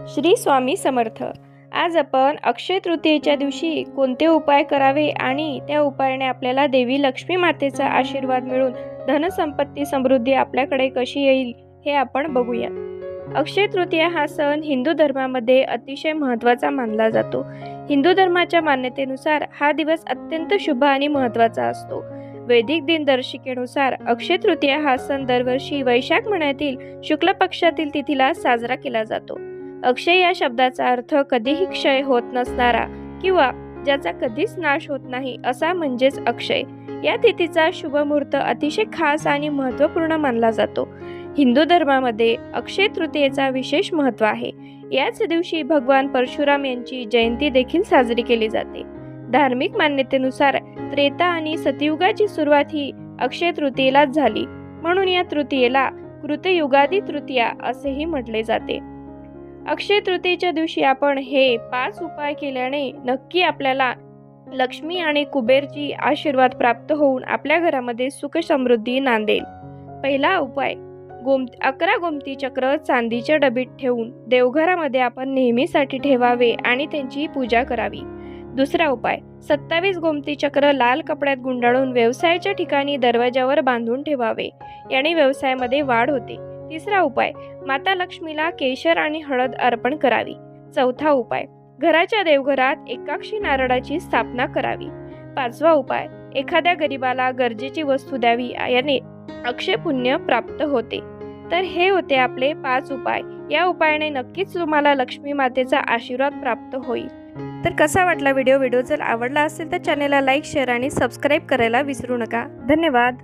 श्री स्वामी समर्थ। आज आपण अक्षय तृतीयेच्या दिवशी कोणते उपाय करावे आणि त्या उपायाने आपल्याला देवी लक्ष्मी मातेचा आशीर्वाद मिळून धनसंपत्ती समृद्धी आपल्याकडे कशी येईल हे आपण बघूया। अक्षय तृतीया हा सण हिंदू धर्मामध्ये अतिशय महत्त्वाचा मानला जातो। हिंदू धर्माच्या मान्यतेनुसार हा दिवस अत्यंत शुभ आणि महत्त्वाचा असतो। वैदिक दिनदर्शिकेनुसार अक्षय तृतीया हा सण दरवर्षी वैशाख महिन्यातील शुक्ल पक्षातील तिथीला साजरा केला जातो। अक्षय या शब्दाचा अर्थ कधीही क्षय होत नसणारा किंवा ज्याचा कधीच नाश होत नाही असा म्हणजेच अक्षय। या तिथीचा शुभ मुहूर्त अतिशय खास आणि महत्त्वपूर्ण मानला जातो। हिंदू धर्मामध्ये अक्षय तृतीयेचा विशेष महत्त्व आहे। याच दिवशी भगवान परशुराम यांची जयंती देखील साजरी केली जाते। धार्मिक मान्यतेनुसार त्रेता आणि सतयुगाची सुरुवात ही अक्षय तृतीयेलाच झाली, म्हणून या तृतीयेला कृतयुगादी तृतीया असेही म्हटले जाते। अक्षय तृतीयेच्या दिवशी आपण हे 5 उपाय केल्याने नक्की आपल्याला लक्ष्मी आणि कुबेरची आशीर्वाद प्राप्त होऊन आपल्या घरामध्ये सुख समृद्धी नांदेल। पहिला उपाय, 11 गोमती चक्र चांदीच्या डबीत ठेवून देवघरामध्ये आपण नेहमीसाठी ठेवावे आणि त्यांची पूजा करावी। दुसरा उपाय, 27 गोमती चक्र लाल कपड्यात गुंडाळून व्यवसायाच्या ठिकाणी दरवाजावर बांधून ठेवावे, याने व्यवसायामध्ये वाढ होते। तिसरा उपाय, माता लक्ष्मीला केशर आणि हळद अर्पण करावी। चौथा उपाय, घराच्या देवघरात एकाक्षी नारळाची स्थापना करावी। पाचवा उपाय, एखाद्या गरीबाला गरजेची वस्तू द्यावी, याने अक्षय पुण्य प्राप्त होते। तर हे होते आपले 5 उपाय। या उपायाने नक्कीच तुम्हाला लक्ष्मी मातेचा आशीर्वाद प्राप्त होईल। तर कसा वाटला व्हिडिओ जर आवडला असेल तर चॅनलला लाईक, शेअर आणि सबस्क्राईब करायला विसरू नका। धन्यवाद।